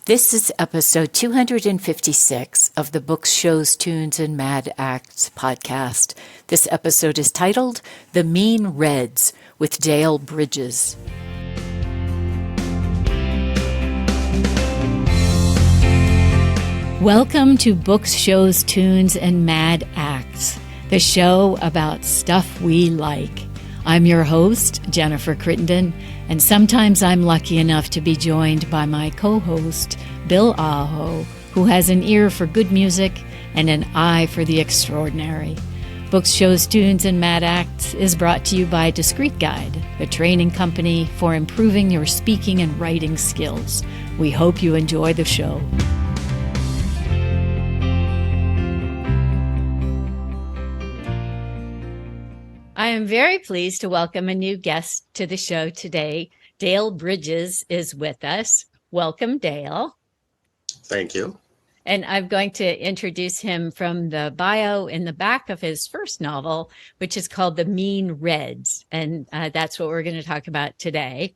This is episode 256 of the Books, Shows, Tunes, and Mad Acts podcast. This episode is titled The Mean Reds with Dale Bridges. Welcome to Books, Shows, Tunes, and Mad Acts, the show about stuff we like. I'm your host, Jennifer Crittenden, and sometimes I'm lucky enough to be joined by my co-host, Bill Aho, who has an ear for good music and an eye for the extraordinary. Books, Shows, Tunes, and Mad Acts is brought to you by Discreet Guide, the training company for improving your speaking and writing skills. We hope you enjoy the show. I am very pleased to welcome a new guest to the show today. Dale Bridges is with us. Welcome, Dale. Thank you. And I'm going to introduce him from the bio in the back of his first novel, which is called The Mean Reds. And that's what we're going to talk about today.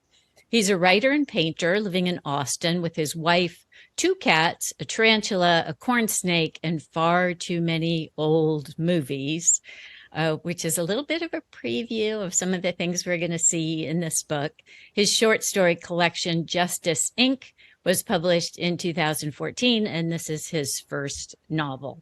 He's a writer and painter living in Austin with his wife, 2 cats, a tarantula, a corn snake, and far too many old movies. Which is a little bit of a preview of some of the things we're going to see in this book. His short story collection, Justice, Inc., was published in 2014, and this is his first novel.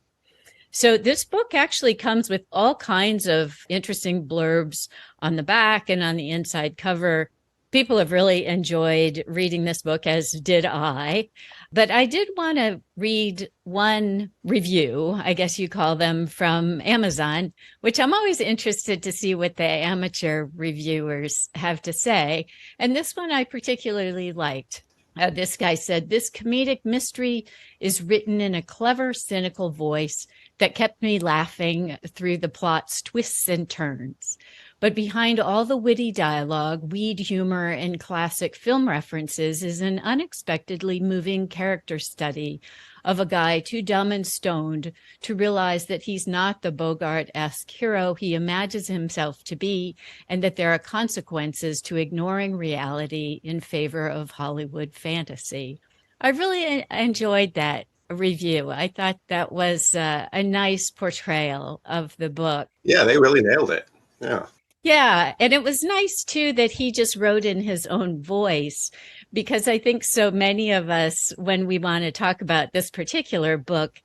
So this book actually comes with all kinds of interesting blurbs on the back and on the inside cover. People have really enjoyed reading this book, as did I. But I did want to read one review, I guess you call them, from Amazon, which I'm always interested to see what the amateur reviewers have to say. And this one I particularly liked. This guy said, "This comedic mystery is written in a clever, cynical voice that kept me laughing through the plot's twists and turns. But behind all the witty dialogue, weed humor, and classic film references is an unexpectedly moving character study of a guy too dumb and stoned to realize that he's not the Bogart-esque hero he imagines himself to be, and that there are consequences to ignoring reality in favor of Hollywood fantasy." I really enjoyed that review. I thought that was a nice portrayal of the book. Yeah, they really nailed it. Yeah. Yeah, and it was nice, too, that he just wrote in his own voice, because I think so many of us, when we want to talk about this particular book,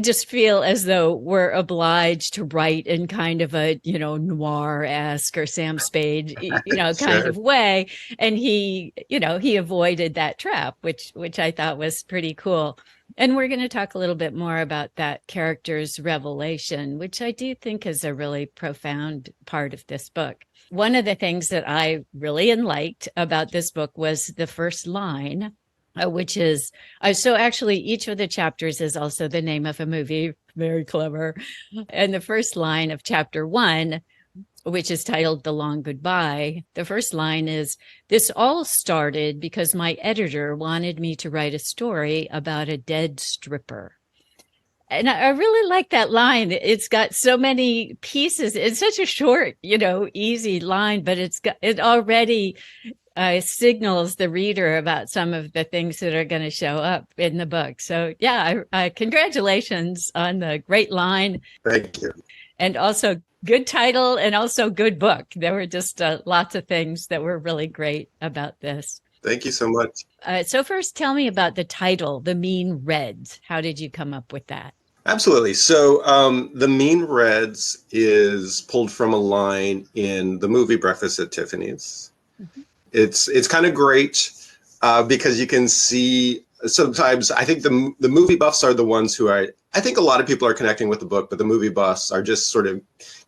just feel as though we're obliged to write in kind of a, noir-esque or Sam Spade, kind Sure. of way. And he avoided that trap, which I thought was pretty cool. And we're going to talk a little bit more about that character's revelation, which I do think is a really profound part of this book. One of the things that I really liked about this book was the first line, which is, so actually each of the chapters is also the name of a movie, very clever. And the first line of chapter 1, which is titled The Long Goodbye, the first line is, "This all started because my editor wanted me to write a story about a dead stripper." And I really like that line. It's got so many pieces. It's such a short, easy line, but it already signals the reader about some of the things that are going to show up in the book. So yeah, congratulations on the great line. Thank you. And also good title and also good book. There were just lots of things that were really great about this. Thank you so much. So first, tell me about the title, The Mean Reds. How did you come up with that? Absolutely. So The Mean Reds is pulled from a line in the movie Breakfast at Tiffany's. Mm-hmm. It's kind of great because you can see sometimes, I think the movie buffs are the ones who I think a lot of people are connecting with the book, but the movie buffs are just sort of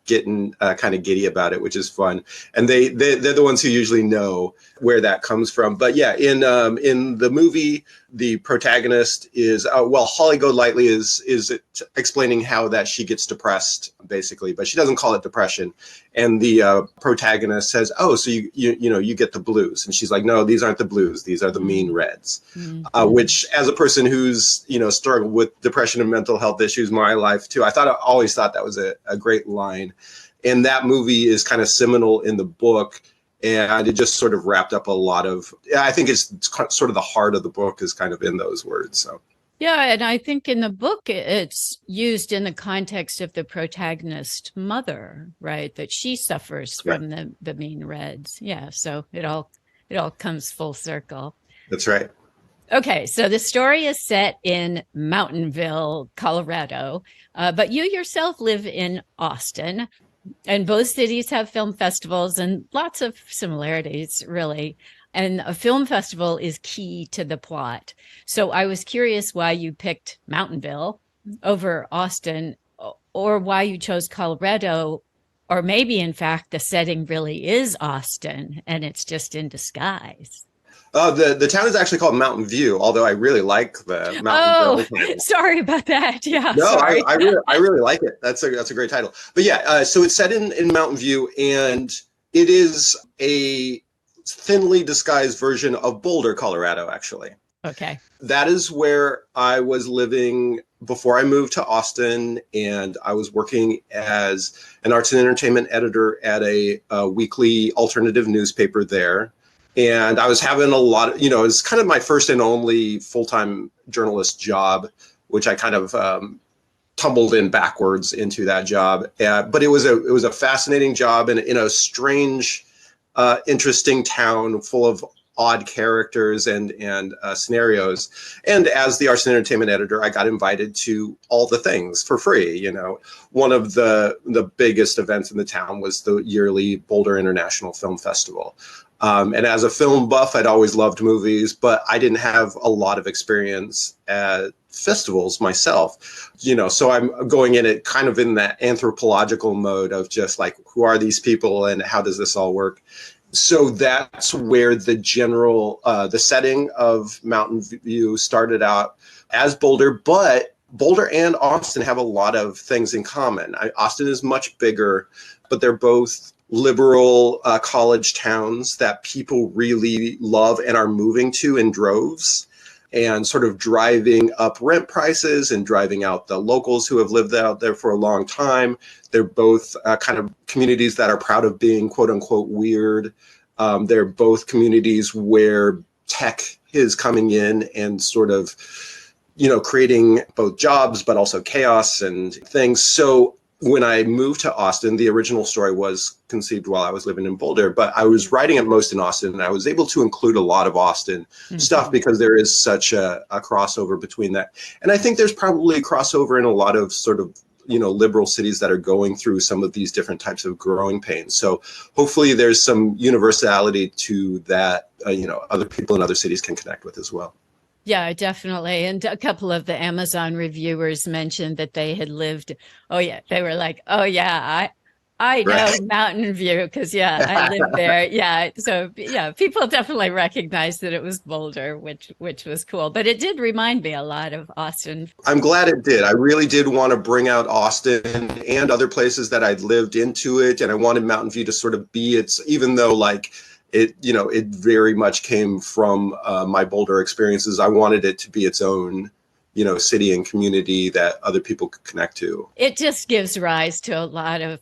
getting kind of giddy about it, which is fun. And they're the ones who usually know where that comes from. But yeah, in the movie, the protagonist is, Holly Golightly is explaining how that she gets depressed, basically, but she doesn't call it depression. And the protagonist says, "Oh, so you get the blues." And she's like, "No, these aren't the blues. These are the mean reds." Mm-hmm. Which, as a person who's struggled with depression and mental health issues my life too, I always thought that was a great line. And that movie is kind of seminal in the book And it just sort of wrapped up a lot of, I think it's sort of the heart of the book is kind of in those words. So. Yeah, and I think in the book it's used in the context of the protagonist mother, right? That she suffers Right. from the mean reds. Yeah, so it all comes full circle. That's right. Okay, so the story is set in Mountainville, Colorado, but you yourself live in Austin, and both cities have film festivals and lots of similarities, really. And a film festival is key to the plot. So I was curious why you picked Mountainville over Austin, or why you chose Colorado, or maybe, in fact, the setting really is Austin and it's just in disguise. The town is actually called Mountainview, although I really like the Oh, Mountainville. sorry about that. Yeah, No, sorry. I really like it. That's a great title. But yeah, so it's set in Mountain View, and it is a thinly disguised version of Boulder, Colorado, actually. Okay. That is where I was living before I moved to Austin, and I was working as an arts and entertainment editor at a weekly alternative newspaper there. And I was having a lot of, it was kind of my first and only full-time journalist job, which I kind of tumbled in backwards into that job. But it was a fascinating job in a strange, interesting town full of odd characters and scenarios. And as the arts and entertainment editor, I got invited to all the things for free. One of the biggest events in the town was the yearly Boulder International Film Festival. And as a film buff, I'd always loved movies, but I didn't have a lot of experience at festivals myself, so I'm going in it kind of in that anthropological mode of just like, who are these people and how does this all work? So that's where the setting of Mountain View started out as Boulder, but Boulder and Austin have a lot of things in common. Austin is much bigger, but they're both liberal college towns that people really love and are moving to in droves, and sort of driving up rent prices and driving out the locals who have lived out there for a long time. They're both kind of communities that are proud of being quote unquote weird. They're both communities where tech is coming in and sort of, creating both jobs, but also chaos and things. So when I moved to Austin, the original story was conceived while I was living in Boulder, but I was writing it most in Austin, and I was able to include a lot of Austin stuff because there is such a crossover between that. And I think there's probably a crossover in a lot of sort of, liberal cities that are going through some of these different types of growing pains. So hopefully there's some universality to that, other people in other cities can connect with as well. Yeah, definitely. And a couple of the Amazon reviewers mentioned that they had lived. Oh, yeah. They were like, oh, yeah, I know Right. Mountain View because, yeah, I lived there. Yeah. So, yeah, people definitely recognized that it was Boulder, which was cool. But it did remind me a lot of Austin. I'm glad it did. I really did want to bring out Austin and other places that I'd lived into it. And I wanted Mountain View to sort of be even though like, it very much came from my Boulder experiences. I wanted it to be its own, city and community that other people could connect to. It just gives rise to a lot of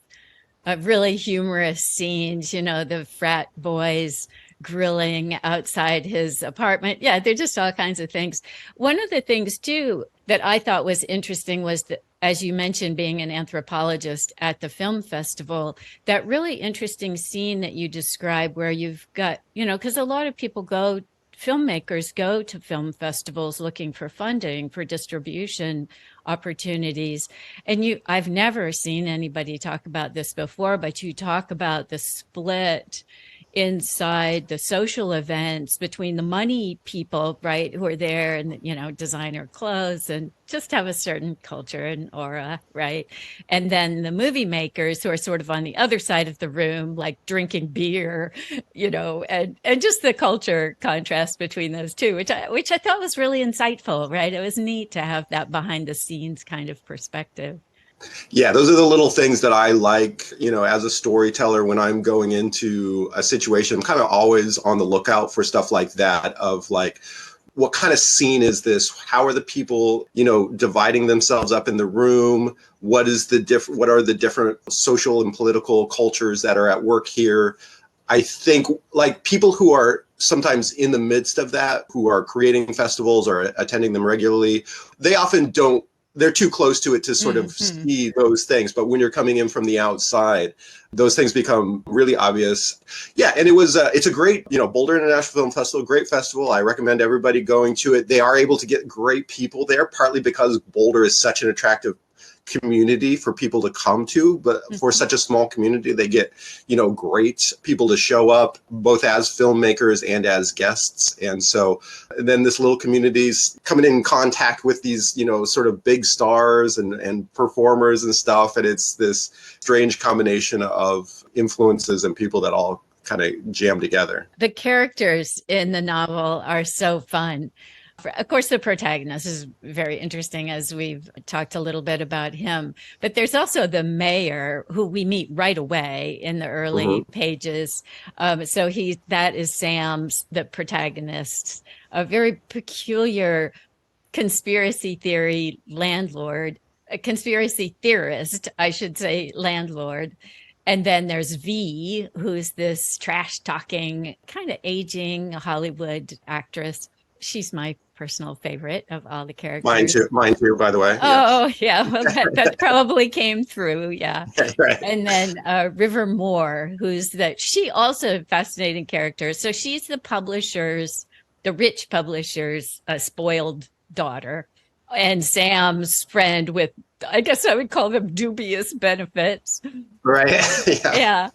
really humorous scenes, the frat boys grilling outside his apartment. Yeah, they're just all kinds of things. One of the things, too, that I thought was interesting was that, as you mentioned, being an anthropologist at the film festival, that really interesting scene that you describe where you've got, because a lot of filmmakers go to film festivals looking for funding for distribution opportunities. And I've never seen anybody talk about this before, but you talk about the split inside the social events between the money people, right, who are there and, designer clothes and just have a certain culture and aura, right? And then the movie makers who are sort of on the other side of the room, like drinking beer, and just the culture contrast between those two, which I thought was really insightful, right? It was neat to have that behind the scenes kind of perspective. Yeah, those are the little things that I like, as a storyteller. When I'm going into a situation, I'm kind of always on the lookout for stuff like that, of like, what kind of scene is this? How are the people, dividing themselves up in the room? What are the different social and political cultures that are at work here? I think like people who are sometimes in the midst of that, who are creating festivals or attending them regularly, they often don't, they're too close to it to sort of Mm-hmm. see those things. But when you're coming in from the outside, those things become really obvious. Yeah, and it's a great, Boulder International Film Festival, great festival. I recommend everybody going to it. They are able to get great people there, partly because Boulder is such an attractive community for people to come to, but for such a small community, they get, great people to show up both as filmmakers and as guests. And so then this little community's coming in contact with these, sort of big stars and performers and stuff. And it's this strange combination of influences and people that all kind of jam together. The characters in the novel are so fun. Of course, the protagonist is very interesting, as we've talked a little bit about him. But there's also the mayor, who we meet right away in the early pages. So that is Sam's, the protagonist, a very peculiar conspiracy theory landlord, a conspiracy theorist, I should say, landlord. And then there's V, who's this trash talking, kind of aging Hollywood actress. She's my personal favorite of all the characters. Mine too, by the way. Oh, yeah. Well, that probably came through. Yeah. Right. And then River Moore, she also a fascinating character. So she's the rich publisher's spoiled daughter, and Sam's friend with, I guess I would call them dubious benefits. Right. Yeah.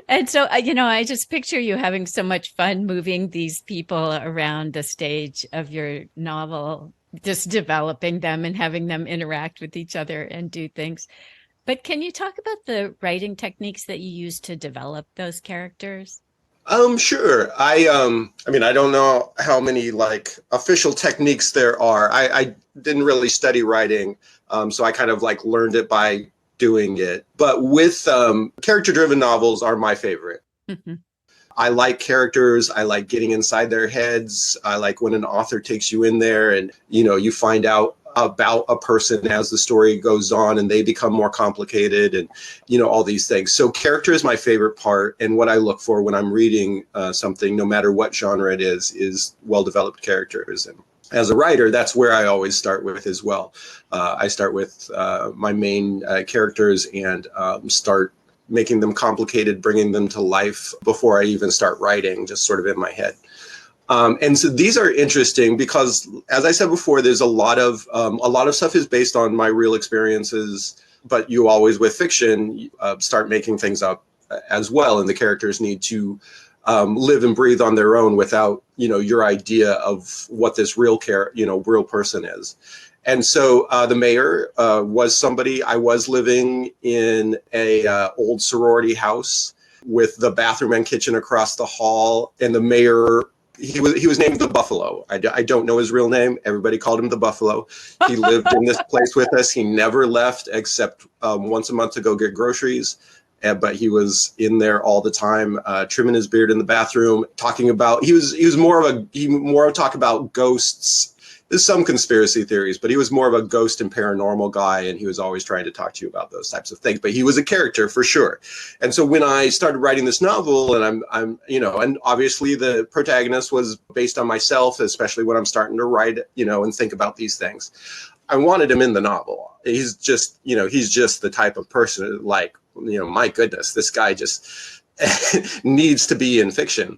And so, I just picture you having so much fun moving these people around the stage of your novel, just developing them and having them interact with each other and do things. But can you talk about the writing techniques that you use to develop those characters? Sure. I mean, I don't know how many like official techniques there are. I didn't really study writing, so I kind of like learned it by doing it. But with character-driven novels are my favorite. Mm-hmm. I like characters. I like getting inside their heads. I like when an author takes you in there and, you find out about a person as the story goes on and they become more complicated and, all these things. So character is my favorite part. And what I look for when I'm reading something, no matter what genre it is well-developed characters. And as a writer, that's where I always start with as well. I start with my main characters and start making them complicated, bringing them to life before I even start writing, just sort of in my head. And so these are interesting because, as I said before, there's a lot of stuff is based on my real experiences, but you always, with fiction, start making things up as well. And the characters need to live and breathe on their own without, your idea of what this real person is. And so the mayor was somebody. I was living in a old sorority house with the bathroom and kitchen across the hall. And the mayor, he was named the Buffalo. I don't know his real name. Everybody called him the Buffalo. He lived in this place with us. He never left except once a month to go get groceries. But he was in there all the time, trimming his beard in the bathroom, talking about. He was more of talk about ghosts. There's some conspiracy theories, but he was more of a ghost and paranormal guy, and he was always trying to talk to you about those types of things. But he was a character for sure. And so when I started writing this novel, and I'm and obviously the protagonist was based on myself, especially when I'm starting to write, and think about these things. I wanted him in the novel. He's just the type of person like, my goodness, this guy just needs to be in fiction.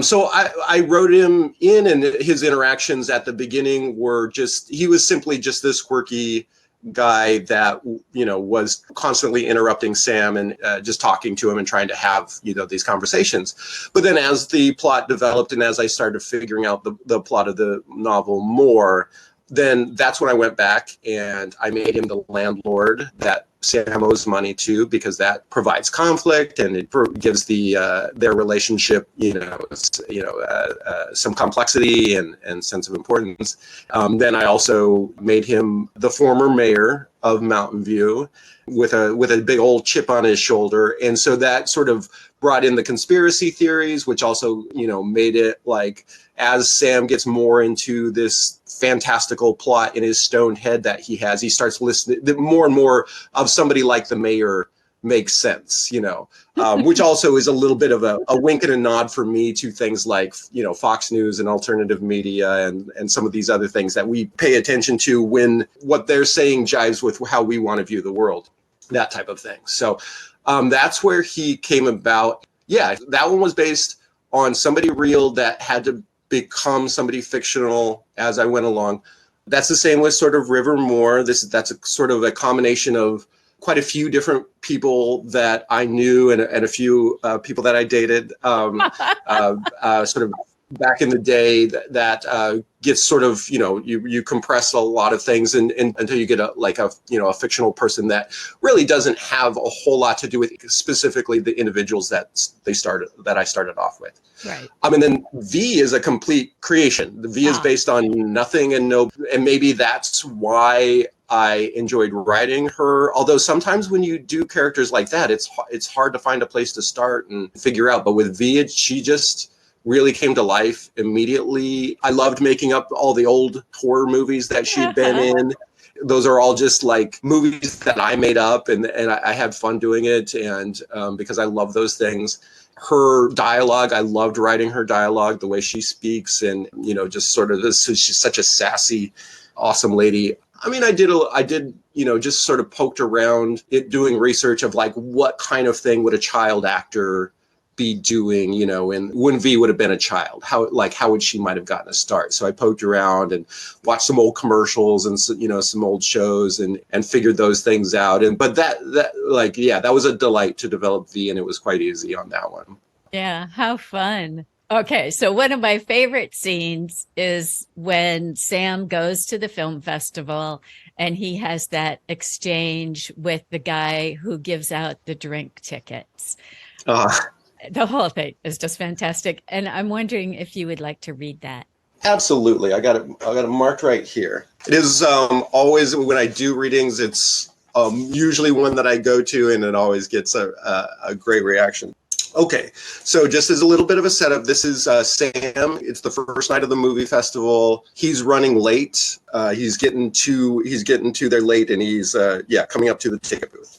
So I wrote him in, and his interactions at the beginning were he was simply just this quirky guy that, was constantly interrupting Sam and just talking to him and trying to have, these conversations. But then as the plot developed and as I started figuring out the plot of the novel more, then that's when I went back and I made him the landlord that Sam owes money to, because that provides conflict and it gives their relationship, some complexity and sense of importance. Then I also made him the former mayor of Mountainview with a big old chip on his shoulder, and so that sort of brought in the conspiracy theories, which also made it like, as Sam gets more into this fantastical plot in his stoned head that he has, he starts listening more and more of somebody like the mayor makes sense, which also is a little bit of a wink and a nod for me to things like, Fox News and alternative media and some of these other things that we pay attention to when what they're saying jives with how we want to view the world, that type of thing. So that's where he came about. Yeah, that one was based on somebody real that had to become somebody fictional as I went along. That's the same with sort of River Moore. That's a sort of a combination of quite a few different people that I knew and a few people that I dated sort of back in the day that gets sort of, you compress a lot of things and until you get a fictional person that really doesn't have a whole lot to do with specifically the individuals that I started off with. Right. And then V is a complete creation. The V is based on nothing and maybe that's why I enjoyed writing her. Although sometimes when you do characters like that, it's hard to find a place to start and figure out. But with V, she just really came to life immediately. I loved making up all the old horror movies that she'd been in. Those are all just like movies that I made up and I had fun doing it. And because I love those things. Her dialogue, I loved writing her dialogue, the way she speaks and, just sort of this, she's such a sassy, awesome lady. I mean, I did, just sort of poked around it doing research of like, what kind of thing would a child actor be doing, and when V would have been a child, how would she might have gotten a start? So I poked around and watched some old commercials and, some old shows and figured those things out. But that was a delight to develop V, and it was quite easy on that one. Yeah. How fun. Okay. So one of my favorite scenes is when Sam goes to the film festival and he has that exchange with the guy who gives out the drink tickets. The whole thing is just fantastic. And I'm wondering if you would like to read that. Absolutely. I got it marked right here. It is always when I do readings, it's usually one that I go to and it always gets a great reaction. Okay, so just as a little bit of a setup, this is Sam. It's the first night of the movie festival. He's running late. He's getting to there late and he's coming up to the ticket booth.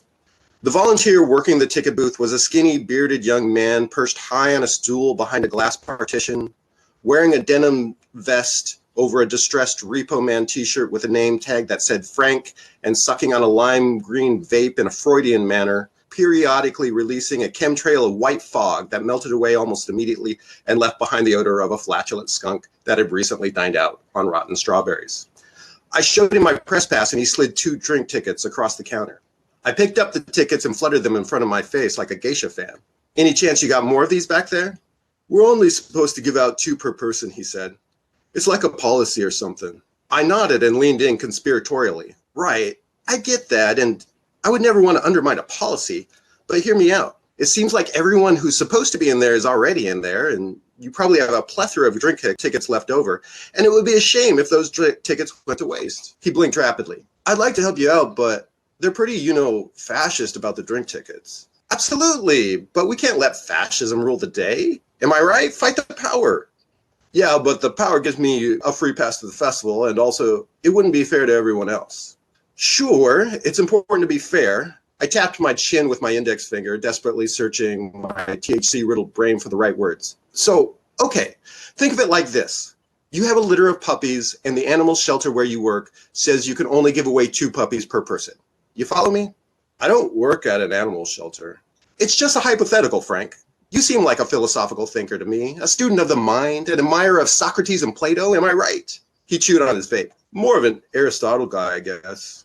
The volunteer working the ticket booth was a skinny, bearded young man perched high on a stool behind a glass partition, wearing a denim vest over a distressed Repo Man t-shirt with a name tag that said Frank and sucking on a lime green vape in a Freudian manner, periodically releasing a chemtrail of white fog that melted away almost immediately and left behind the odor of a flatulent skunk that had recently dined out on rotten strawberries. I showed him my press pass and he slid 2 drink tickets across the counter. I picked up the tickets and fluttered them in front of my face like a geisha fan. Any chance you got more of these back there? We're only supposed to give out 2 per person, he said. It's like a policy or something. I nodded and leaned in conspiratorially. Right, I get that, and I would never want to undermine a policy, but hear me out. It seems like everyone who's supposed to be in there is already in there, and you probably have a plethora of drink tickets left over, and it would be a shame if those tickets went to waste. He blinked rapidly. I'd like to help you out, but they're pretty, fascist about the drink tickets. Absolutely, but we can't let fascism rule the day. Am I right? Fight the power. Yeah, but the power gives me a free pass to the festival, and also it wouldn't be fair to everyone else. Sure, it's important to be fair. I tapped my chin with my index finger, desperately searching my THC-riddled brain for the right words. So, okay, think of it like this. You have a litter of puppies, and the animal shelter where you work says you can only give away 2 puppies per person. You follow me? I don't work at an animal shelter. It's just a hypothetical, Frank. You seem like a philosophical thinker to me, a student of the mind, an admirer of Socrates and Plato, am I right? He chewed on his vape. More of an Aristotle guy, I guess.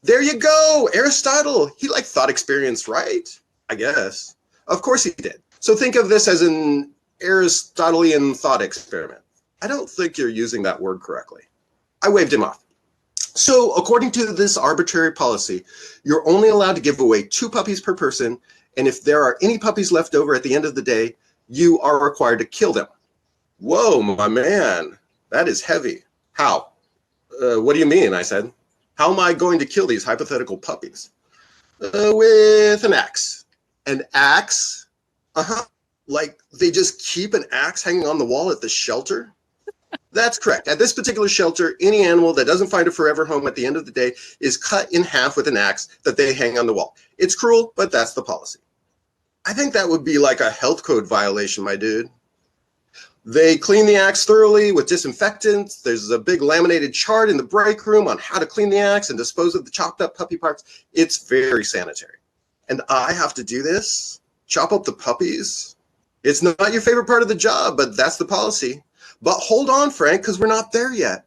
There you go, Aristotle. He liked thought experience, right? I guess. Of course he did. So think of this as an Aristotelian thought experiment. I don't think you're using that word correctly. I waved him off. So according to this arbitrary policy, you're only allowed to give away 2 puppies per person, and if there are any puppies left over at the end of the day, you are required to kill them. Whoa, my man, that is heavy. How? What do you mean? I said. How am I going to kill these hypothetical puppies? With an axe. An axe? Uh-huh. Like they just keep an axe hanging on the wall at the shelter? That's correct. At this particular shelter, any animal that doesn't find a forever home at the end of the day is cut in half with an axe that they hang on the wall. It's cruel, but that's the policy. I think that would be like a health code violation, my dude. They clean the axe thoroughly with disinfectant. There's a big laminated chart in the break room on how to clean the axe and dispose of the chopped up puppy parts. It's very sanitary. And I have to do this? Chop up the puppies? It's not your favorite part of the job, but that's the policy. But hold on, Frank, because we're not there yet.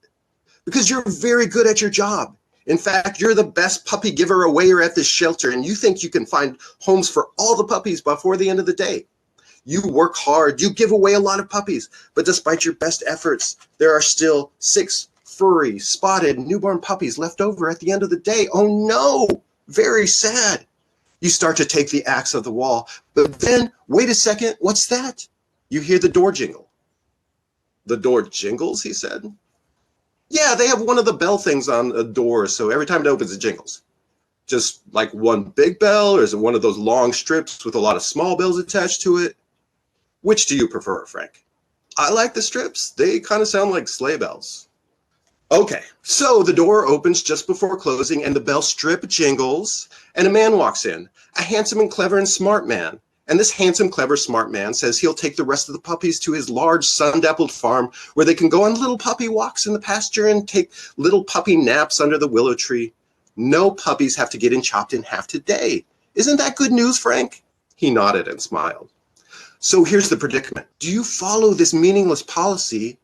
Because you're very good at your job. In fact, you're the best puppy giver awayer at this shelter, and you think you can find homes for all the puppies before the end of the day. You work hard, you give away a lot of puppies, but despite your best efforts, there are still 6 furry, spotted, newborn puppies left over at the end of the day. Oh no, very sad. You start to take the axe of the wall, but then, wait a second, what's that? You hear the door jingle. The door jingles, he said. Yeah, they have one of the bell things on a door, so every time it opens, it jingles. Just like one big bell, or is it one of those long strips with a lot of small bells attached to it? Which do you prefer, Frank? I like the strips. They kind of sound like sleigh bells. Okay, so the door opens just before closing, and the bell strip jingles, and a man walks in, a handsome and clever and smart man. And this handsome, clever, smart man says he'll take the rest of the puppies to his large sun-dappled farm where they can go on little puppy walks in the pasture and take little puppy naps under the willow tree. No puppies have to get chopped in half today. Isn't that good news, Frank? He nodded and smiled. So here's the predicament. Do you follow this meaningless policy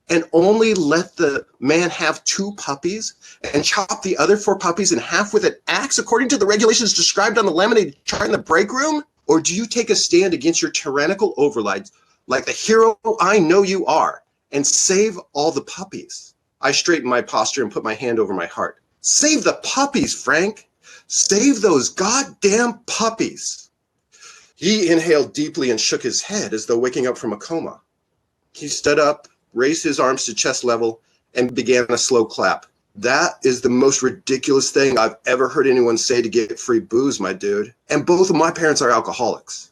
and only let the man have 2 puppies and chop the other 4 puppies in half with an axe according to the regulations described on the laminated chart in the break room? Or do you take a stand against your tyrannical overlords like the hero I know you are and save all the puppies? I straightened my posture and put my hand over my heart. Save the puppies, Frank. Save those goddamn puppies. He inhaled deeply and shook his head as though waking up from a coma. He stood up, raised his arms to chest level, and began a slow clap. That is the most ridiculous thing I've ever heard anyone say to get free booze, my dude. And both of my parents are alcoholics.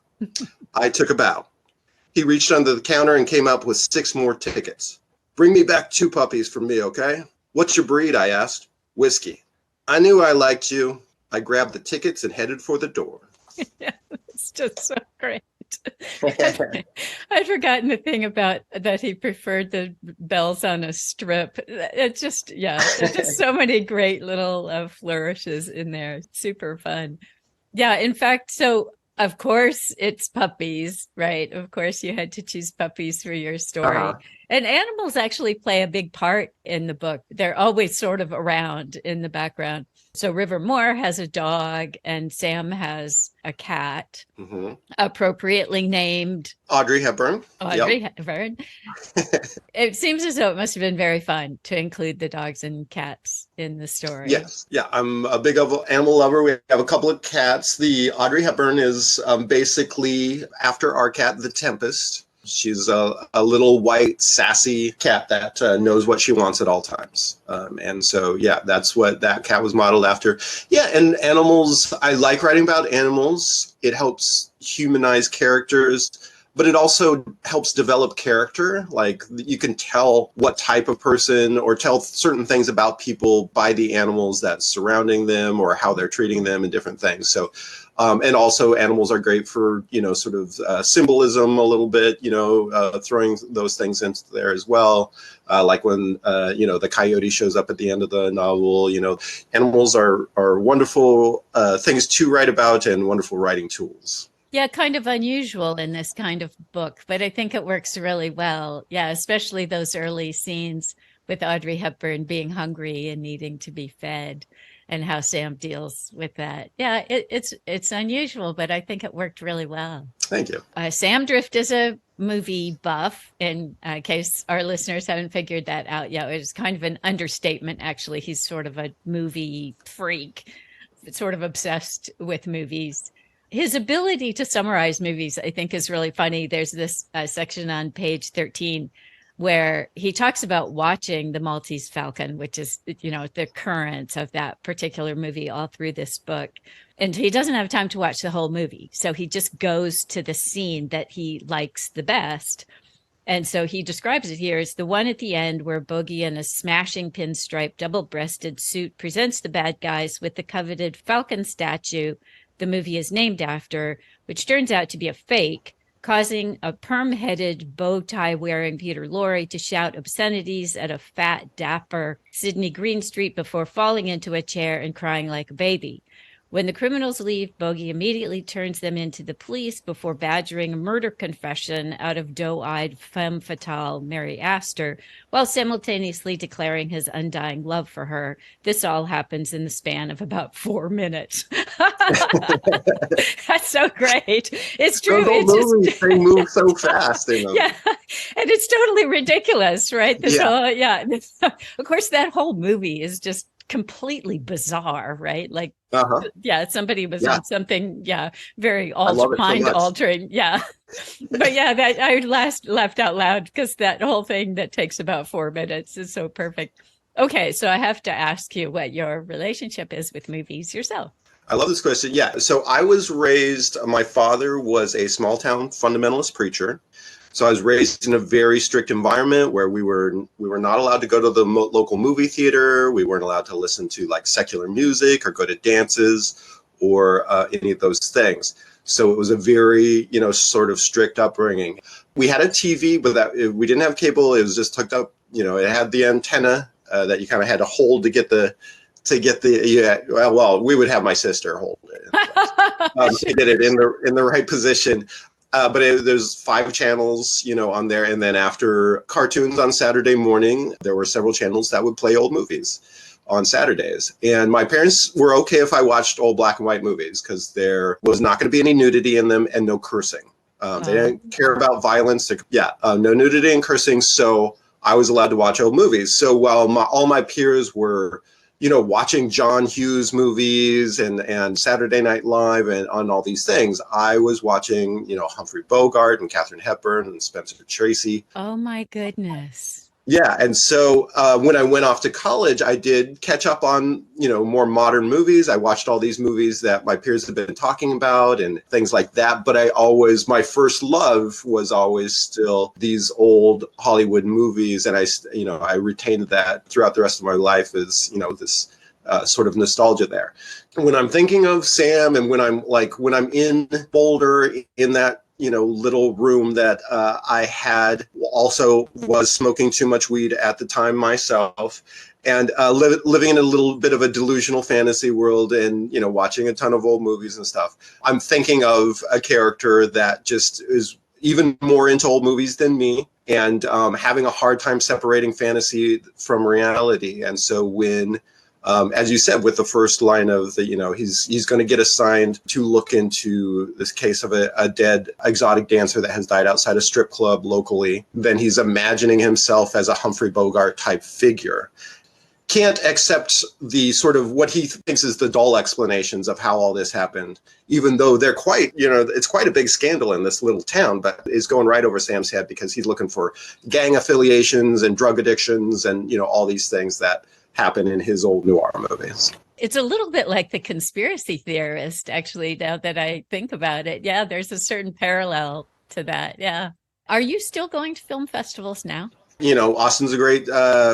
I took a bow. He reached under the counter and came up with 6 more tickets. Bring me back 2 puppies for me, okay? What's your breed? I asked. Whiskey. I knew I liked you. I grabbed the tickets and headed for the door. Yeah, it's just so great. I'd forgotten the thing about that he preferred the bells on a strip. It's just, yeah, there's just so many great little flourishes in there. Super fun. Yeah, in fact, so of course it's puppies, right? Of course you had to choose puppies for your story. Uh-huh. And animals actually play a big part in the book. They're always sort of around in the background. So River Moore has a dog and Sam has a cat, appropriately named Audrey Hepburn. Audrey Hepburn. It seems as though it must have been very fun to include the dogs and cats in the story. Yes. Yeah, I'm a big animal lover. We have a couple of cats. The Audrey Hepburn is basically after our cat, the Tempest. She's a little white, sassy cat that knows what she wants at all times. And so, yeah, that's what that cat was modeled after. Yeah, and animals, I like writing about animals. It helps humanize characters, but it also helps develop character. Like you can tell what type of person or tell certain things about people by the animals that's surrounding them or how they're treating them and different things. So, and also animals are great for, sort of symbolism a little bit, throwing those things into there as well. Like when, the coyote shows up at the end of the novel, animals are wonderful things to write about and wonderful writing tools. Yeah, kind of unusual in this kind of book, but I think it works really well. Yeah, especially those early scenes with Audrey Hepburn being hungry and needing to be fed and how Sam deals with that. Yeah, it's unusual, but I think it worked really well. Thank you. Sam Drift is a movie buff, in case our listeners haven't figured that out yet. It's kind of an understatement, actually. He's sort of a movie freak, sort of obsessed with movies. His ability to summarize movies, I think, is really funny. There's this section on page 13 where he talks about watching The Maltese Falcon, which is, the current of that particular movie all through this book. And he doesn't have time to watch the whole movie. So he just goes to the scene that he likes the best. And so he describes it here as the one at the end where Bogey in a smashing pinstripe double-breasted suit presents the bad guys with the coveted Falcon statue the movie is named after, which turns out to be a fake, causing a perm-headed, bow-tie-wearing Peter Lorre to shout obscenities at a fat, dapper Sidney Greenstreet before falling into a chair and crying like a baby. When the criminals leave, Bogey immediately turns them into the police before badgering a murder confession out of doe-eyed femme fatale Mary Astor, while simultaneously declaring his undying love for her. This all happens in the span of about 4 minutes. That's so great. It's true. Those It's old movies, just they move so fast in them. yeah, and it's totally ridiculous, right? This Yeah. whole of course, that whole movie is just completely bizarre, right? Like, Uh-huh. yeah, somebody was Yeah. on something, yeah, very I love it so mind much. altering, yeah. But yeah, that I laughed out loud because that whole thing that takes about 4 minutes is so perfect. Okay, so I have to ask you what your relationship is with movies yourself. I love this question. Yeah. So I was raised, my father was a small town fundamentalist preacher. So I was raised in a very strict environment where we were not allowed to go to the local movie theater. We weren't allowed to listen to like secular music or go to dances or any of those things. So it was a very, sort of strict upbringing. We had a TV, but we didn't have cable. It was just hooked up. It had the antenna that you kind of had to hold to get the. Well, we would have my sister hold it to get it in the right position. But there's 5 channels, on there. And then after cartoons on Saturday morning, there were several channels that would play old movies on Saturdays. And my parents were okay if I watched old black and white movies because there was not going to be any nudity in them and no cursing. They didn't care about violence. No nudity and cursing. So I was allowed to watch old movies. So while all my peers were watching John Hughes movies and Saturday Night Live and on all these things, I was watching, Humphrey Bogart and Katharine Hepburn and Spencer Tracy. Oh my goodness. Yeah. And so when I went off to college, I did catch up on, more modern movies. I watched all these movies that my peers have been talking about and things like that. But my first love was always still these old Hollywood movies. And I retained that throughout the rest of my life as, this sort of nostalgia there. When I'm thinking of Sam and when I'm in Boulder in that, little room that I had, also was smoking too much weed at the time myself, and living in a little bit of a delusional fantasy world and, watching a ton of old movies and stuff. I'm thinking of a character that just is even more into old movies than me and having a hard time separating fantasy from reality. And so when as you said, with the first line of the, he's going to get assigned to look into this case of a dead exotic dancer that has died outside a strip club locally. Then he's imagining himself as a Humphrey Bogart type figure. Can't accept the sort of what he thinks is the dull explanations of how all this happened, even though they're quite, it's quite a big scandal in this little town, but is going right over Sam's head because he's looking for gang affiliations and drug addictions and, all these things that happen in his old noir movies. It's a little bit like the conspiracy theorist, actually, now that I think about it. Yeah, there's a certain parallel to that. Yeah. Are you still going to film festivals now? Austin's a great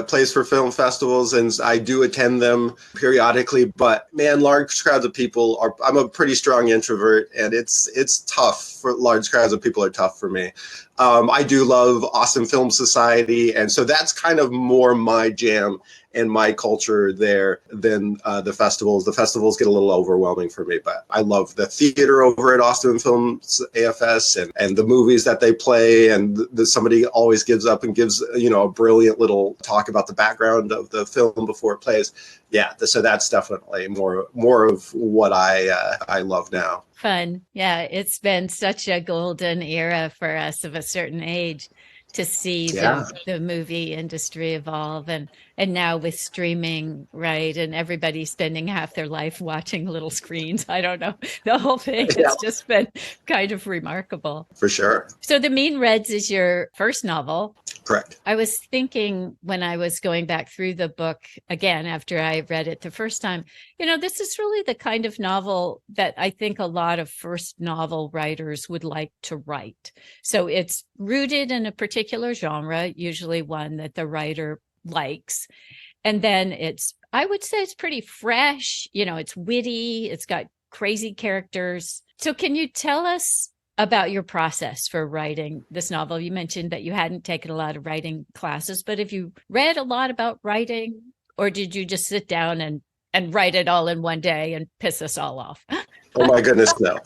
place for film festivals, and I do attend them periodically. But man, large crowds of people I'm a pretty strong introvert, and it's tough for large crowds of people are tough for me. I do love Austin Film Society, and so that's kind of more my jam and my culture there than the festivals. The festivals get a little overwhelming for me, but I love the theater over at Austin Films AFS and the movies that they play. And somebody always gives up and gives, a brilliant little talk about the background of the film before it plays. Yeah, so that's definitely more of what I love now. Fun. Yeah, it's been such a golden era for us of a certain age to see the movie industry evolve and now with streaming, right? And everybody spending half their life watching little screens. I don't know. The whole thing has just been kind of remarkable. For sure. So The Mean Reds is your first novel. Correct. I was thinking when I was going back through the book again after I read it the first time, this is really the kind of novel that I think a lot of first novel writers would like to write. So it's rooted in a particular genre, usually one that the writer likes. And then I would say it's pretty fresh, it's witty, it's got crazy characters. So can you tell us about your process for writing this novel? You mentioned that you hadn't taken a lot of writing classes, but have you read a lot about writing, or did you just sit down and write it all in one day and piss us all off? Oh my goodness, no.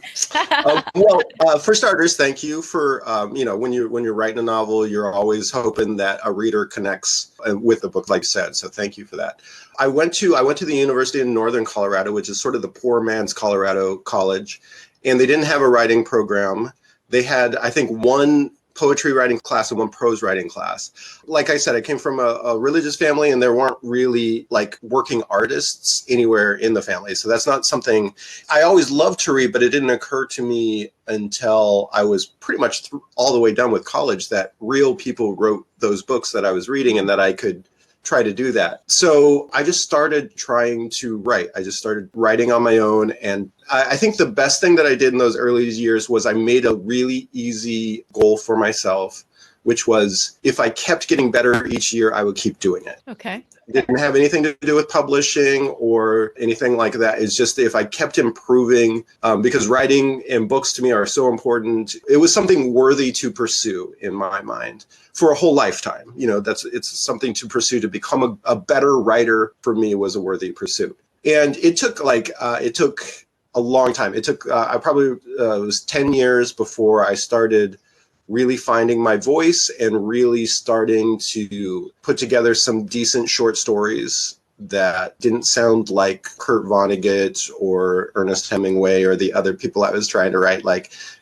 For starters, thank you for when you're writing a novel, you're always hoping that a reader connects with the book, like you said. So thank you for that. I went to the University in Northern Colorado, which is sort of the poor man's Colorado college, and they didn't have a writing program. They had, I think, one poetry writing class and one prose writing class. Like I said, I came from a religious family, and there weren't really like working artists anywhere in the family. So that's not something I always loved to read, but it didn't occur to me until I was pretty much all the way done with college that real people wrote those books that I was reading and that I could try to do that. So I just started trying to write. I just started writing on my own. And I think the best thing that I did in those early years was I made a really easy goal for myself, which was if I kept getting better each year, I would keep doing it. Okay. It didn't have anything to do with publishing or anything like that. It's just if I kept improving, because writing and books to me are so important, it was something worthy to pursue in my mind for a whole lifetime. It's something to pursue. To become a better writer for me was a worthy pursuit. And it took a long time. It took, it was 10 years before I started really finding my voice and really starting to put together some decent short stories that didn't sound like Kurt Vonnegut or Ernest Hemingway or the other people I was trying to write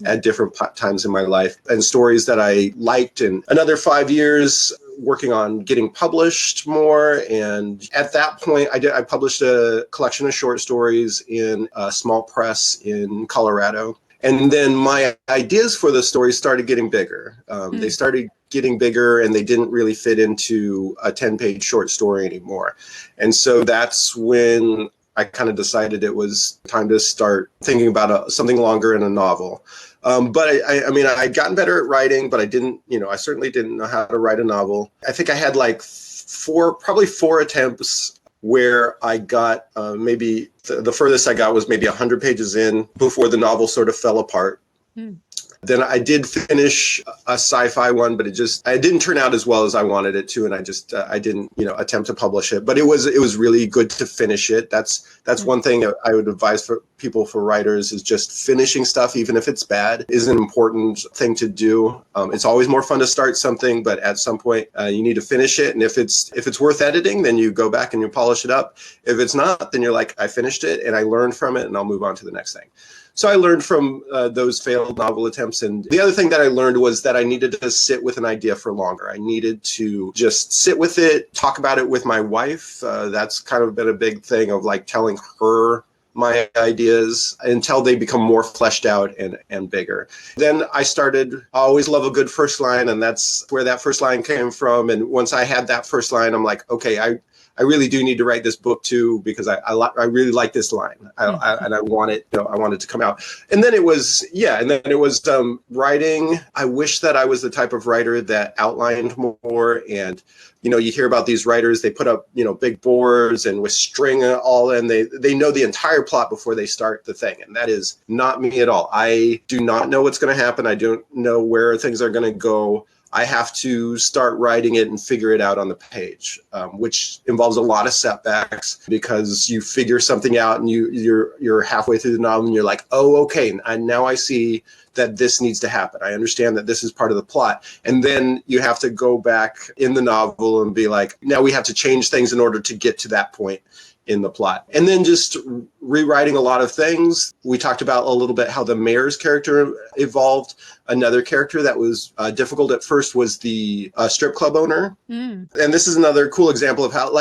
at different times in my life, and stories that I liked. And another 5 years working on getting published more. And at that point, I published a collection of short stories in a small press in Colorado. And then my ideas for the stories started getting bigger. They started getting bigger, and they didn't really fit into a 10-page short story anymore. And so that's when I kind of decided it was time to start thinking about something longer in a novel. But I'd gotten better at writing, but I certainly didn't know how to write a novel. I think I had probably four attempts where I got maybe the furthest I got was maybe 100 pages in before the novel sort of fell apart. Then I did finish a sci-fi one, but it didn't turn out as well as I wanted it to, and I didn't attempt to publish it. But it was really good to finish it. That's one thing I would advise for writers is just finishing stuff, even if it's bad, is an important thing to do. It's always more fun to start something, but at some point you need to finish it. And if it's worth editing, then you go back and you polish it up. If it's not, then you're like, I finished it and I learned from it, and I'll move on to the next thing. So I learned from those failed novel attempts. And the other thing that I learned was that I needed to sit with an idea for longer. I needed to just sit with it, talk about it with my wife. That's kind of been a big thing of telling her my ideas until they become more fleshed out and bigger. Then I always love a good first line, and that's where that first line came from. And once I had that first line, I'm like, okay, I really do need to write this book too, because I really like this line, and I want it. I want it to come out. And then it was writing. I wish that I was the type of writer that outlined more. And you hear about these writers, they put up big boards and with string all, and they know the entire plot before they start the thing. And that is not me at all. I do not know what's going to happen. I don't know where things are going to go. I have to start writing it and figure it out on the page, which involves a lot of setbacks, because you figure something out and you're halfway through the novel and you're like, oh, okay, and now I see that this needs to happen. I understand that this is part of the plot. And then you have to go back in the novel and be like, now we have to change things in order to get to that point in the plot. And then just rewriting a lot of things. We talked about a little bit how the mayor's character evolved. Another character that was difficult at first was the strip club owner. And this is another cool example of how,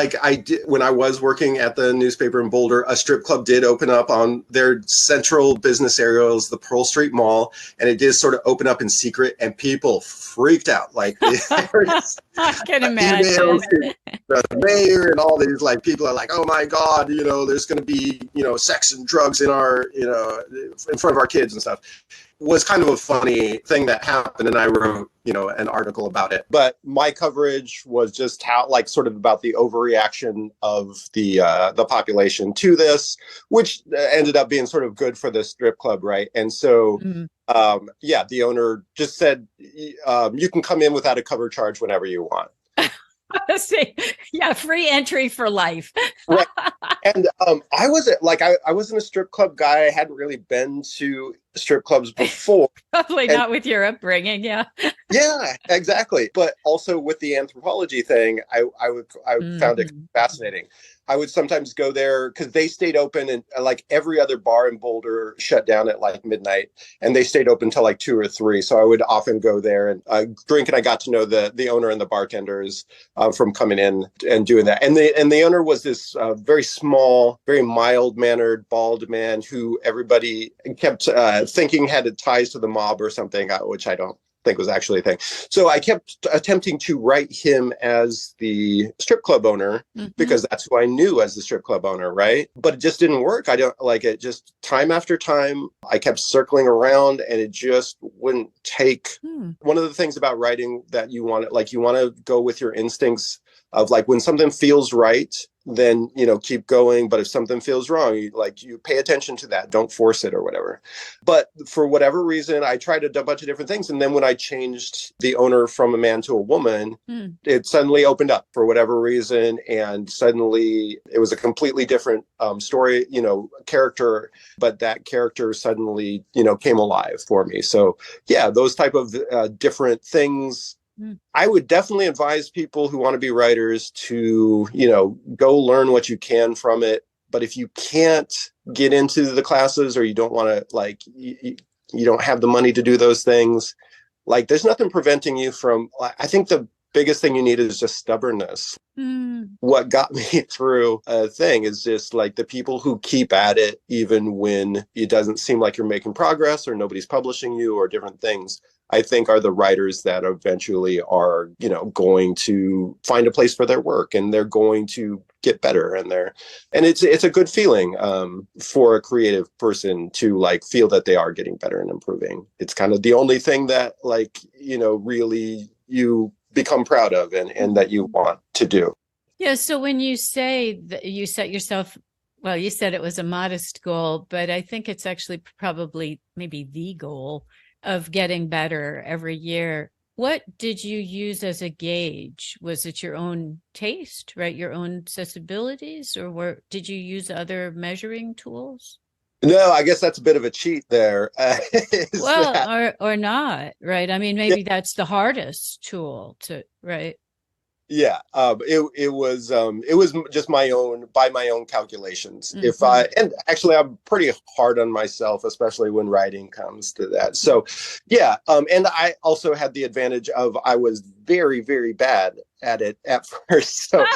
when I was working at the newspaper in Boulder, a strip club did open up on their central business areas, the Pearl Street Mall. and it did sort of open up in secret, and people freaked out. Like they were just, I can emails imagine. to the mayor and all these, like, people are like, oh my God, there's going to be, sex and drugs in our, in front of our kids and stuff. Was kind of a funny thing that happened, and I wrote, an article about it. But my coverage was just how, like, sort of about the overreaction of the population to this, which ended up being sort of good for the strip club, right? And so, the owner just said, you can come in without a cover charge whenever you want. See, yeah, free entry for life. Right. And I wasn't a strip club guy. I hadn't really been to strip clubs before. Probably not with your upbringing, yeah. Yeah, exactly. But also with the anthropology thing, I found it fascinating. I would sometimes go there because they stayed open, and like every other bar in Boulder shut down at like midnight, and they stayed open till like 2 or 3. So I would often go there and drink, and I got to know the owner and the bartenders from coming in and doing that. And the owner was this very small, very mild-mannered, bald man who everybody kept thinking had ties to the mob or something, which I don't think was actually a thing. So I kept attempting to write him as the strip club owner because that's who I knew as the strip club owner, right? But it just didn't work. I don't like it. Just time after time, I kept circling around, and it just wouldn't take. One of the things about writing that you want to go with your instincts of, like, when something feels right, then, keep going. But if something feels wrong, you pay attention to that. Don't force it or whatever. But for whatever reason, I tried a bunch of different things. And then when I changed the owner from a man to a woman, it suddenly opened up for whatever reason. And suddenly it was a completely different story, character. But that character suddenly, came alive for me. So, yeah, those type of different things. I would definitely advise people who want to be writers to, go learn what you can from it. But if you can't get into the classes, or you don't want to, you don't have the money to do those things, there's nothing preventing you from, I think the biggest thing you need is just stubbornness. What got me through a thing is just the people who keep at it, even when it doesn't seem like you're making progress or nobody's publishing you or different things, I think are the writers that eventually are, going to find a place for their work, and they're going to get better. And it's a good feeling for a creative person to feel that they are getting better and improving. It's kind of the only thing that really you become proud of and that you want to do. Yeah. So when you say that you set yourself, well, you said it was a modest goal, but I think it's actually probably maybe the goal of getting better every year. What did you use as a gauge? Was it your own taste, right? Your own sensibilities, or did you use other measuring tools? No, I guess that's a bit of a cheat there. Or not, right? I mean, maybe that's the hardest tool right? Yeah, it was just my own calculations. And actually I'm pretty hard on myself, especially when writing comes to that. So yeah, and I also had the advantage of I was very, very bad at it at first. So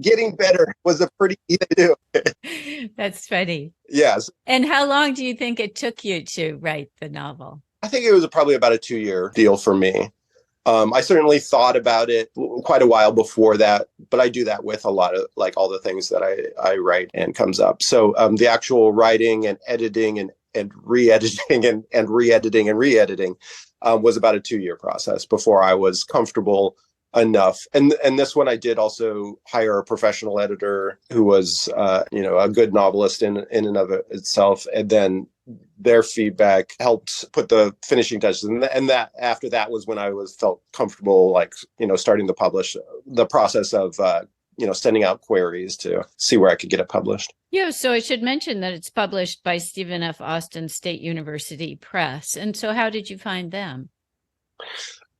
getting better was a pretty easy to do. That's funny. Yes. And how long do you think it took you to write the novel? I think it was probably about a 2-year deal for me. I certainly thought about it quite a while before that, but I do that with a lot of all the things that I write and comes up. So the actual writing and editing and re-editing and re-editing and re-editing was about a 2-year process before I was comfortable enough. And this one I did also hire a professional editor who was a good novelist in and of itself, and then their feedback helped put the finishing touches, and that after that was when I felt comfortable starting to publish, the process of sending out queries to see where I could get it published. Yeah, so I should mention that it's published by Stephen F. Austin State University Press. And so how did you find them?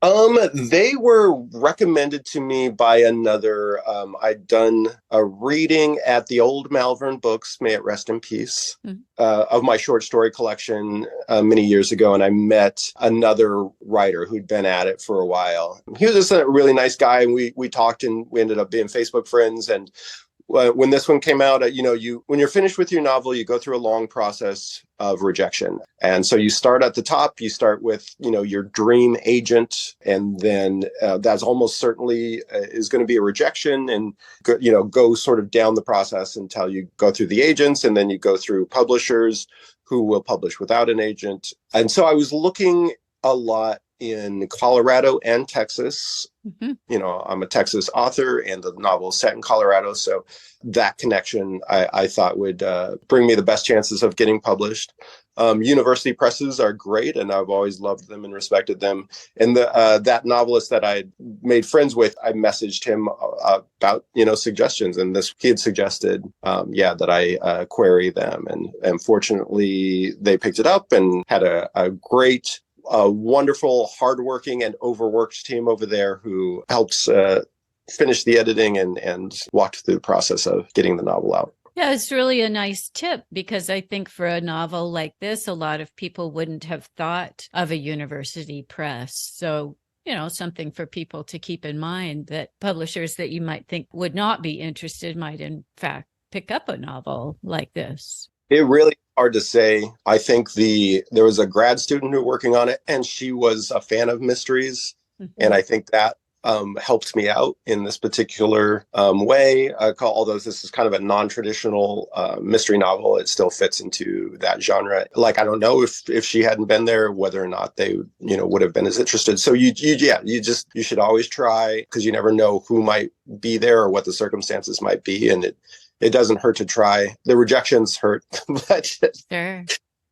They were recommended to me by another. I'd done a reading at the old Malvern Books, may it rest in peace, of my short story collection many years ago. And I met another writer who'd been at it for a while. He was just a really nice guy. And we talked, and we ended up being Facebook friends. And when this one came out, when you're finished with your novel, you go through a long process of rejection. And so you start at the top, you start with, your dream agent, and then that's almost certainly is going to be a rejection, and, go sort of down the process until you go through the agents, and then you go through publishers who will publish without an agent. And so I was looking a lot in Colorado and Texas. Mm-hmm. I'm a Texas author, and the novel is set in Colorado. So that connection, I thought, would bring me the best chances of getting published. University presses are great, and I've always loved them and respected them. And that novelist that I made friends with, I messaged him about, suggestions. And he had suggested, that I query them. And fortunately, they picked it up and had a great, wonderful, hardworking, and overworked team over there who helps finish the editing and walked through the process of getting the novel out. Yeah, it's really a nice tip, because I think for a novel like this, a lot of people wouldn't have thought of a university press. So, something for people to keep in mind, that publishers that you might think would not be interested might in fact pick up a novel like this. It really hard to say. I think there was a grad student who was working on it, and she was a fan of mysteries. Mm-hmm. And I think that helped me out in this particular way. Although this is kind of a non-traditional mystery novel, it still fits into that genre. Like, I don't know if she hadn't been there, whether or not they, would have been as interested. So you should always try, because you never know who might be there or what the circumstances might be. And it doesn't hurt to try. The rejections hurt, but sure.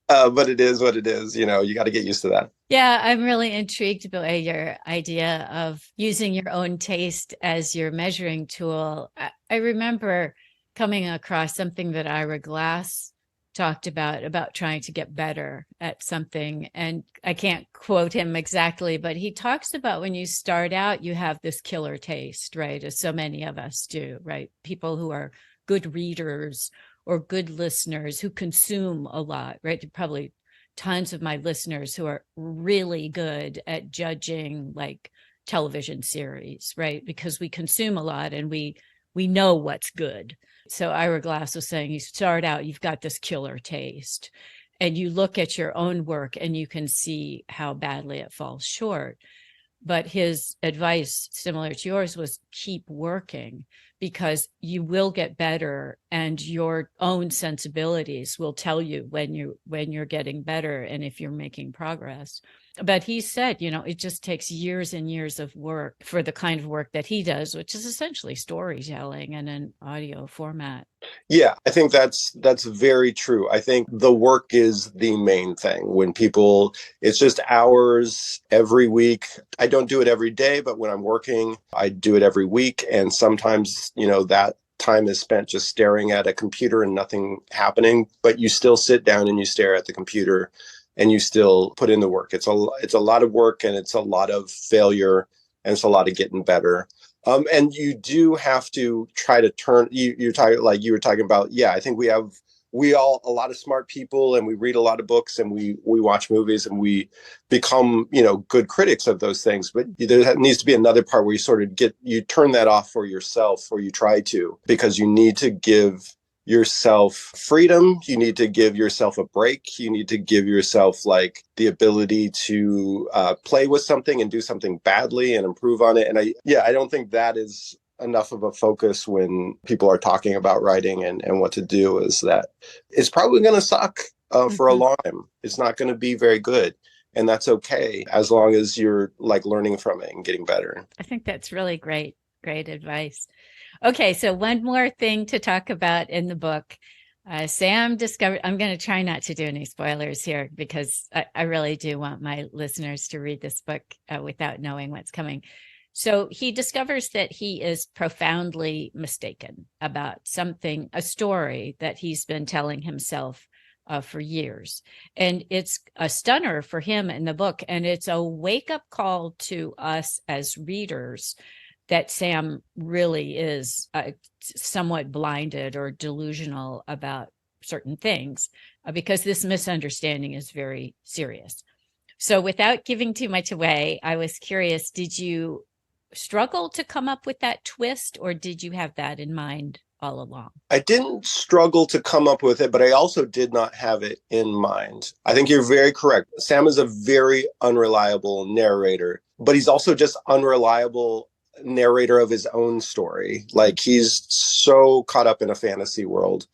But it is what it is. You got to get used to that. Yeah, I'm really intrigued by your idea of using your own taste as your measuring tool. I remember coming across something that Ira Glass talked about trying to get better at something. And I can't quote him exactly, but he talks about when you start out, you have this killer taste, right? As so many of us do, right? People who are good readers or good listeners who consume a lot, right? Probably tons of my listeners who are really good at judging like television series, right? Because we consume a lot and we know what's good. So Ira Glass was saying, you start out, you've got this killer taste, and you look at your own work and you can see how badly it falls short. But his advice, similar to yours, was keep working, because you will get better, and your own sensibilities will tell you when you're getting better and if you're making progress. But he said, it just takes years and years of work for the kind of work that he does, which is essentially storytelling in an audio format. Yeah, I think that's very true. I think the work is the main thing. It's just hours every week. I don't do it every day, but when I'm working, I do it every week. And sometimes, that time is spent just staring at a computer and nothing happening, but you still sit down and you stare at the computer and you still put in the work. It's a lot of work, and it's a lot of failure, and it's a lot of getting better. And you do have to try to turn. You're talking, like you were talking about. Yeah, I think we all a lot of smart people, and we read a lot of books, and we watch movies, and we become good critics of those things. But there needs to be another part where you turn that off for yourself, or you try to, because you need to give yourself freedom. You need to give yourself a break. You need to give yourself like the ability to play with something and do something badly and improve on it. And I don't think that is enough of a focus when people are talking about writing and what to do. Is that it's probably going to suck for a long time. It's not going to be very good. And that's okay, as long as you're like learning from it and getting better. I think that's really great advice. Okay, so one more thing to talk about in the book. Sam discovered, I'm going to try not to do any spoilers here, because I really do want my listeners to read this book without knowing what's coming. So he discovers that he is profoundly mistaken about something, a story that he's been telling himself for years. And it's a stunner for him in the book. And it's a wake-up call to us as readers that Sam really is somewhat blinded or delusional about certain things, because this misunderstanding is very serious. So without giving too much away, I was curious, did you struggle to come up with that twist, or did you have that in mind all along? I didn't struggle to come up with it, but I also did not have it in mind. I think you're very correct. Sam is a very unreliable narrator, but he's also just unreliable narrator of his own story. Like he's so caught up in a fantasy world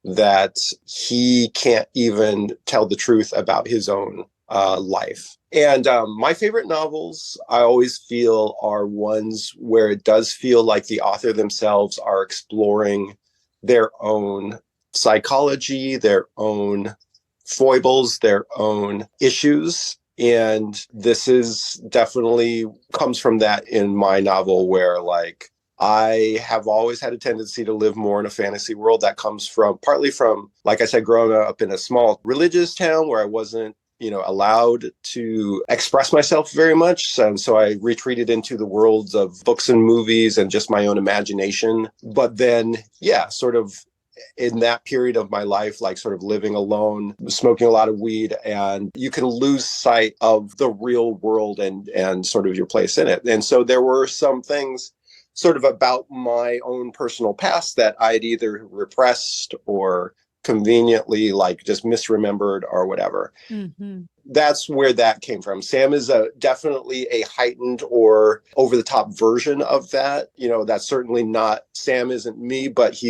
that he can't even tell the truth about his own life. And my favorite novels, I always feel, are ones where it does feel like the author themselves are exploring their own psychology, their own foibles, their own issues. And this is definitely comes from that in my novel, where like I have always had a tendency to live more in a fantasy world. That comes from partly from, like I said, growing up in a small religious town where I wasn't, allowed to express myself very much. So I retreated into the worlds of books and movies and just my own imagination. But then, yeah, sort of in that period of my life, like sort of living alone, smoking a lot of weed, and you can lose sight of the real world and sort of your place in it. And so there were some things sort of about my own personal past that I'd either repressed or conveniently like just misremembered or whatever. Mm-hmm. That's where that came from. Sam is definitely a heightened or over the top version of that. That's certainly not, Sam isn't me, but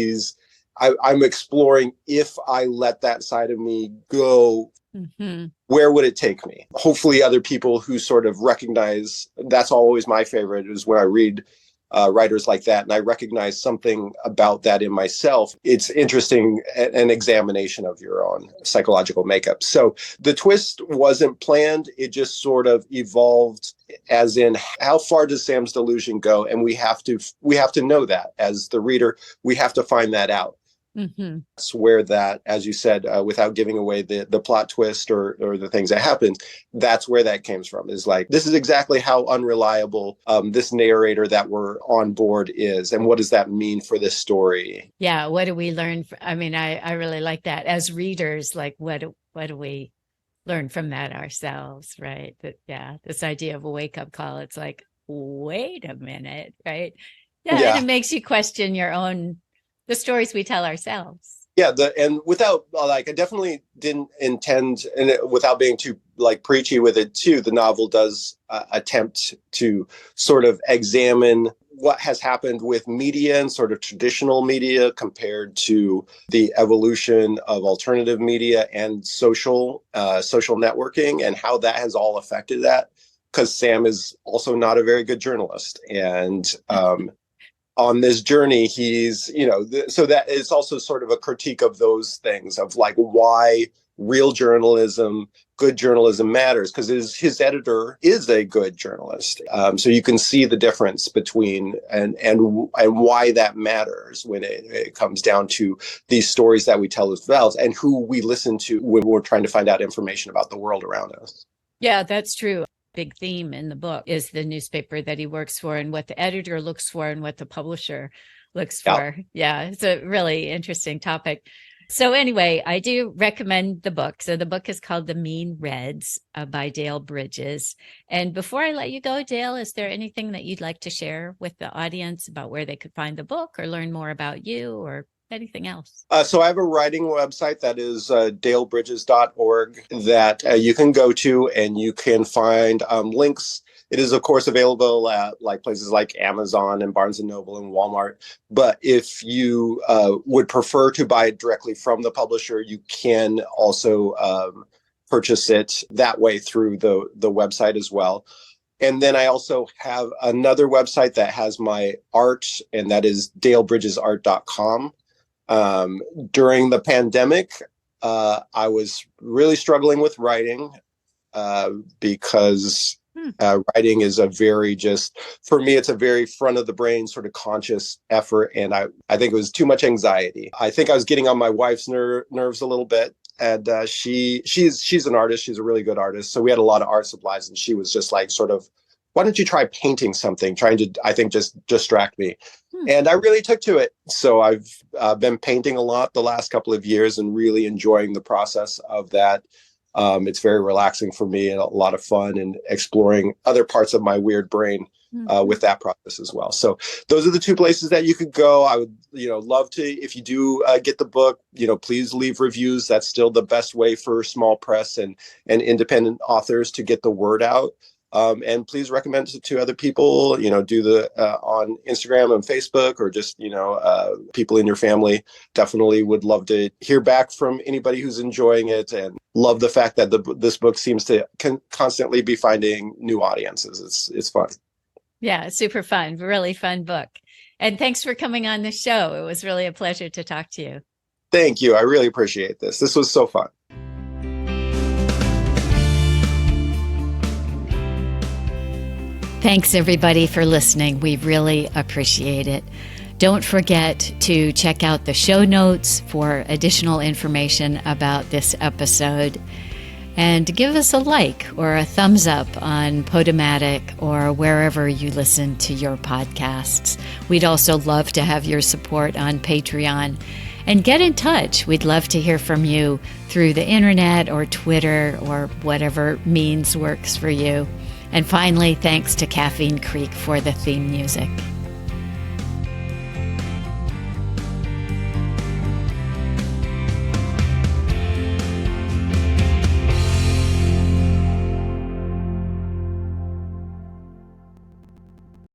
I'm exploring, if I let that side of me go, mm-hmm. where would it take me? Hopefully other people who sort of recognize, that's always my favorite, is when I read writers like that and I recognize something about that in myself. It's interesting, an examination of your own psychological makeup. So the twist wasn't planned. It just sort of evolved, as in, how far does Sam's delusion go? And we have to know that as the reader. We have to find that out. Mm-hmm. That's where that, as you said, without giving away the plot twist or the things that happened, that's where that came from. Is like, this is exactly how unreliable this narrator that we're on board is. And what does that mean for this story? Yeah. What do we learn? I really like that as readers. Like, what do we learn from that ourselves? Right. This idea of a wake up call. It's like, wait a minute. Right. Yeah. And it makes you question the stories we tell ourselves. Yeah, and without I definitely didn't intend, and without being too preachy with it too, the novel does attempt to sort of examine what has happened with media and sort of traditional media compared to the evolution of alternative media and social networking, and how that has all affected that. Because Sam is also not a very good journalist, and on this journey, he's, so that is also sort of a critique of those things, of like why real journalism, good journalism matters, because his editor is a good journalist. So you can see the difference between and why that matters when it comes down to these stories that we tell ourselves and who we listen to when we're trying to find out information about the world around us. Yeah, that's true. Big theme in the book is the newspaper that he works for and what the editor looks for and what the publisher looks for. Yeah, it's a really interesting topic. So anyway, I do recommend the book. So the book is called The Mean Reds by Dale Bridges. And before I let you go, Dale, is there anything that you'd like to share with the audience about where they could find the book or learn more about you or anything else? So I have a writing website that is dalebridges.org that you can go to, and you can find links. It is, of course, available at places like Amazon and Barnes & Noble and Walmart. But if you would prefer to buy it directly from the publisher, you can also purchase it that way through the website as well. And then I also have another website that has my art, and that is dalebridgesart.com. During the pandemic, I was really struggling with writing because writing is for me, it's a very front of the brain sort of conscious effort. And I think it was too much anxiety. I think I was getting on my wife's nerves a little bit. And she's an artist. She's a really good artist. So we had a lot of art supplies, and she was just like, sort of, why don't you try painting something? Trying to, I think, just distract me. And I really took to it. So I've been painting a lot the last couple of years and really enjoying the process of that. It's very relaxing for me and a lot of fun, and exploring other parts of my weird brain with that process as well. So those are the two places that you could go. I would, love to, if you do get the book, please leave reviews. That's still the best way for small press and independent authors to get the word out. And please recommend it to other people, do the on Instagram and Facebook, or just, people in your family. Definitely would love to hear back from anybody who's enjoying it, and love the fact that this book seems to constantly be finding new audiences. It's fun. Yeah, super fun, really fun book. And thanks for coming on the show. It was really a pleasure to talk to you. Thank you. I really appreciate this. This was so fun. Thanks, everybody, for listening. We really appreciate it. Don't forget to check out the show notes for additional information about this episode. And give us a like or a thumbs up on Podomatic or wherever you listen to your podcasts. We'd also love to have your support on Patreon. And get in touch. We'd love to hear from you through the internet or Twitter or whatever means works for you. And finally, thanks to Caffeine Creek for the theme music.